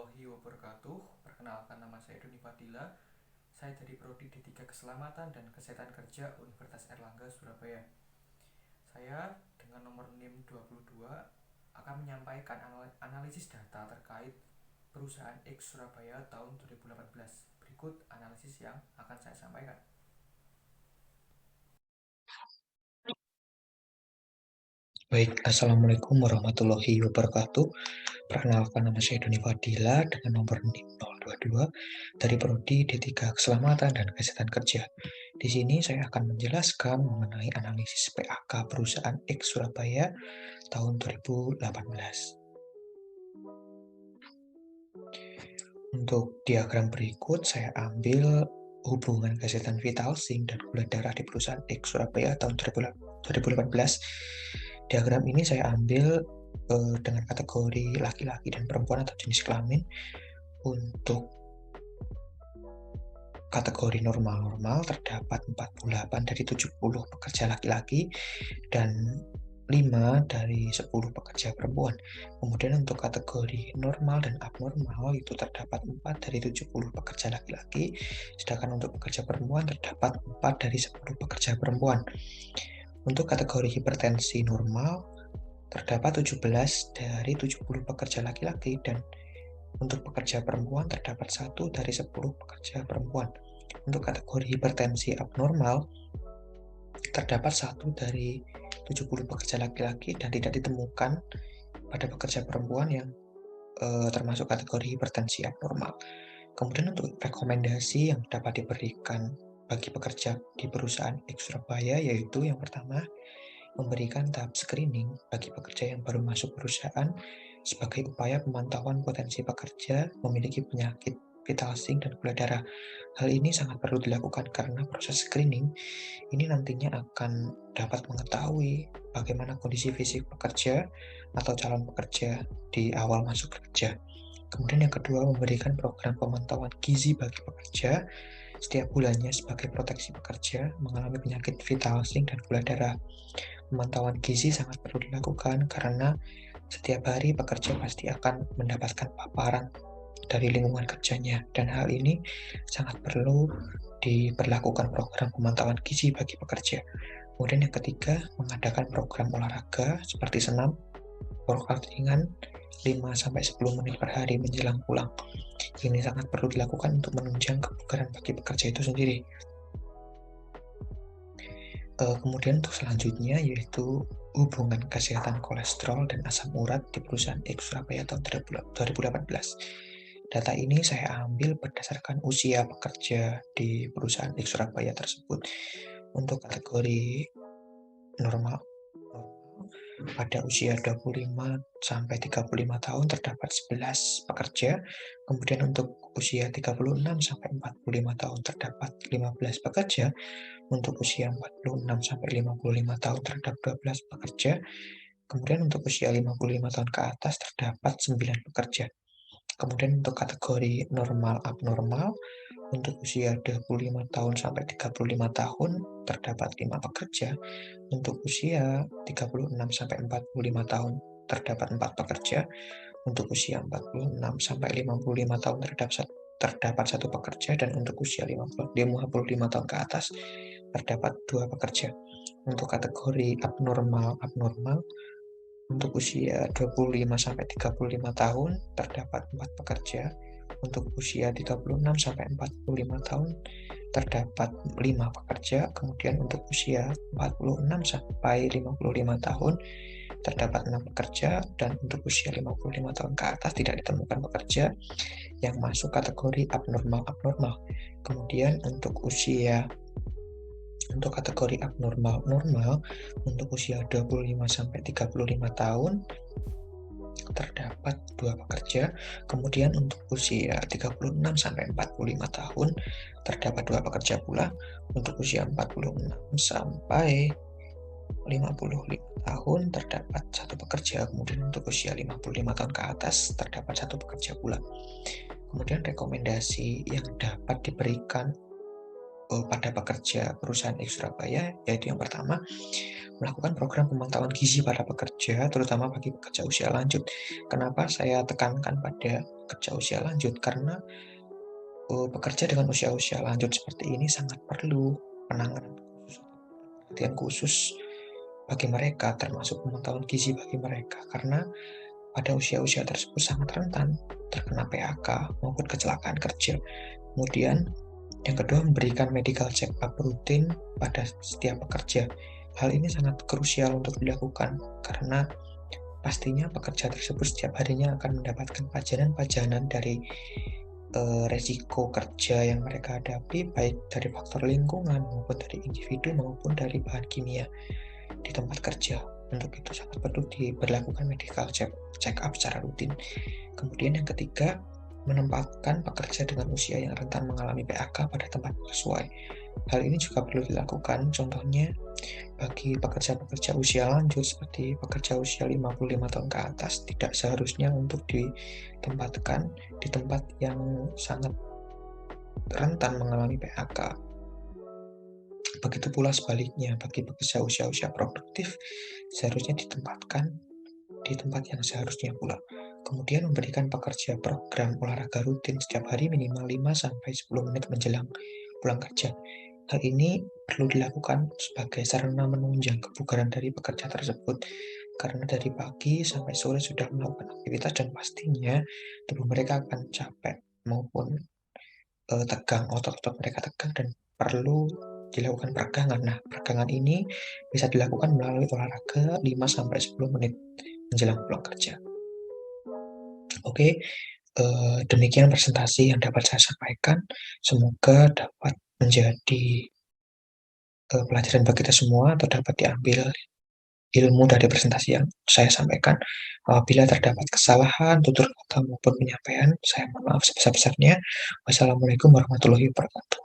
warahmatullahi wabarakatuh. Perkenalkan, nama saya Doni Fadila. Saya dari Prodi D3 Keselamatan dan Kesehatan Kerja Universitas Airlangga, Surabaya. Saya dengan nomor NIM 22 akan menyampaikan analisis data terkait perusahaan X Surabaya tahun 2018. Berikut analisis yang akan saya sampaikan. Baik, Assalamualaikum warahmatullahi wabarakatuh. Perkenalkan, nama saya Doni Fadila dengan nomor NIM 022 dari Prodi D3 Keselamatan dan Kesehatan Kerja. Di sini saya akan menjelaskan mengenai analisis PAK perusahaan X Surabaya tahun 2018. Untuk diagram berikut, saya ambil hubungan kesehatan vital sing dan gula darah di perusahaan X Surabaya tahun 2018. Diagram ini saya ambil dengan kategori laki-laki dan perempuan atau jenis kelamin. Untuk kategori normal terdapat 48 dari 70 pekerja laki-laki dan 5 dari 10 pekerja perempuan. Kemudian untuk kategori normal dan abnormal itu terdapat 4 dari 70 pekerja laki-laki, sedangkan untuk pekerja perempuan terdapat 4 dari 10 pekerja perempuan. Untuk kategori hipertensi normal terdapat 17 dari 70 pekerja laki-laki dan untuk pekerja perempuan terdapat 1 dari 10 pekerja perempuan. Untuk kategori hipertensi abnormal terdapat 1 dari 70 pekerja laki-laki dan tidak ditemukan pada pekerja perempuan yang termasuk kategori hipertensi abnormal. Kemudian untuk rekomendasi yang dapat diberikan bagi pekerja di perusahaan X Surabaya yaitu yang pertama, memberikan tahap screening bagi pekerja yang baru masuk perusahaan sebagai upaya pemantauan potensi pekerja memiliki penyakit vital sing dan gula darah. Hal ini sangat perlu dilakukan karena proses screening ini nantinya akan dapat mengetahui bagaimana kondisi fisik pekerja atau calon pekerja di awal masuk kerja. Kemudian yang kedua, memberikan program pemantauan gizi bagi pekerja setiap bulannya sebagai proteksi pekerja mengalami penyakit vital sing dan gula darah. Pemantauan gizi sangat perlu dilakukan karena setiap hari pekerja pasti akan mendapatkan paparan dari lingkungan kerjanya dan hal ini sangat perlu diberlakukan program pemantauan gizi bagi pekerja. Kemudian yang ketiga, mengadakan program olahraga seperti senam, workout ringan 5-10 menit per hari menjelang pulang. Ini sangat perlu dilakukan untuk menunjang kebugaran bagi pekerja itu sendiri. Kemudian untuk selanjutnya yaitu hubungan kesehatan kolesterol dan asam urat di perusahaan X Surabaya tahun 2018. Data ini saya ambil berdasarkan usia pekerja di perusahaan X Surabaya tersebut. Untuk kategori normal pada usia 25 sampai 35 tahun terdapat 11 pekerja. Kemudian untuk usia 36 sampai 45 tahun terdapat 15 pekerja. Untuk usia 46 sampai 55 tahun terdapat 12 pekerja. Kemudian untuk usia 55 tahun ke atas terdapat 9 pekerja. Kemudian untuk kategori normal abnormal untuk usia 25 tahun sampai 35 tahun terdapat 5 pekerja. Untuk usia 36 sampai 45 tahun terdapat 4 pekerja. Untuk usia 46 sampai 55 tahun terdapat 1 pekerja dan untuk usia 55 tahun ke atas terdapat 2 pekerja. Untuk kategori abnormal untuk usia 25 sampai 35 tahun terdapat 4 pekerja. Untuk usia 36 sampai 45 tahun terdapat 5 pekerja. Kemudian untuk usia 46 sampai 55 tahun terdapat 6 pekerja dan untuk usia 55 tahun ke atas tidak ditemukan pekerja yang masuk kategori abnormal. Kemudian untuk kategori abnormal untuk usia 25 sampai 35 tahun terdapat 2 pekerja. Kemudian untuk usia 36 sampai 45 tahun terdapat 2 pekerja pula. Untuk usia 46 sampai 55 tahun terdapat 1 pekerja. Kemudian untuk usia 55 tahun ke atas terdapat 1 pekerja pula. Kemudian rekomendasi yang dapat diberikan pada pekerja perusahaan X Surabaya yaitu yang pertama, melakukan program pemantauan gizi pada pekerja terutama bagi pekerja usia lanjut. Kenapa saya tekankan pada pekerja usia lanjut karena pekerja dengan usia-usia lanjut seperti ini sangat perlu penanganan khusus atau perhatian khusus bagi mereka, termasuk pemantauan gizi bagi mereka, karena pada usia-usia tersebut sangat rentan terkena PHK maupun kecelakaan kerja. Kemudian yang kedua, memberikan medical check up rutin pada setiap pekerja. Hal ini sangat krusial untuk dilakukan karena pastinya pekerja tersebut setiap harinya akan mendapatkan pajanan-pajanan dari resiko kerja yang mereka hadapi, baik dari faktor lingkungan maupun dari individu maupun dari bahan kimia di tempat kerja. Untuk itu sangat perlu diberlakukan medical check up secara rutin. Kemudian yang ketiga, menempatkan pekerja dengan usia yang rentan mengalami PHK pada tempat sesuai. Hal ini juga perlu dilakukan, contohnya bagi pekerja-pekerja usia lanjut seperti pekerja usia 55 tahun ke atas, tidak seharusnya untuk ditempatkan di tempat yang sangat rentan mengalami PHK. Begitu pula sebaliknya, bagi pekerja usia-usia produktif seharusnya ditempatkan di tempat yang seharusnya pula. Kemudian memberikan pekerja program olahraga rutin setiap hari minimal 5-10 menit menjelang pulang kerja. Hal ini perlu dilakukan sebagai sarana menunjang kebugaran dari pekerja tersebut, karena dari pagi sampai sore sudah melakukan aktivitas dan pastinya tubuh mereka akan capek maupun tegang, otot-otot mereka tegang dan perlu dilakukan peregangan. Nah, peregangan ini bisa dilakukan melalui olahraga 5-10 menit menjelang pulang kerja. Oke, demikian presentasi yang dapat saya sampaikan. Semoga dapat menjadi pelajaran bagi kita semua atau dapat diambil ilmu dari presentasi yang saya sampaikan. Apabila terdapat kesalahan, tutur kata maupun penyampaian, saya mohon maaf sebesar-besarnya. Wassalamualaikum warahmatullahi wabarakatuh.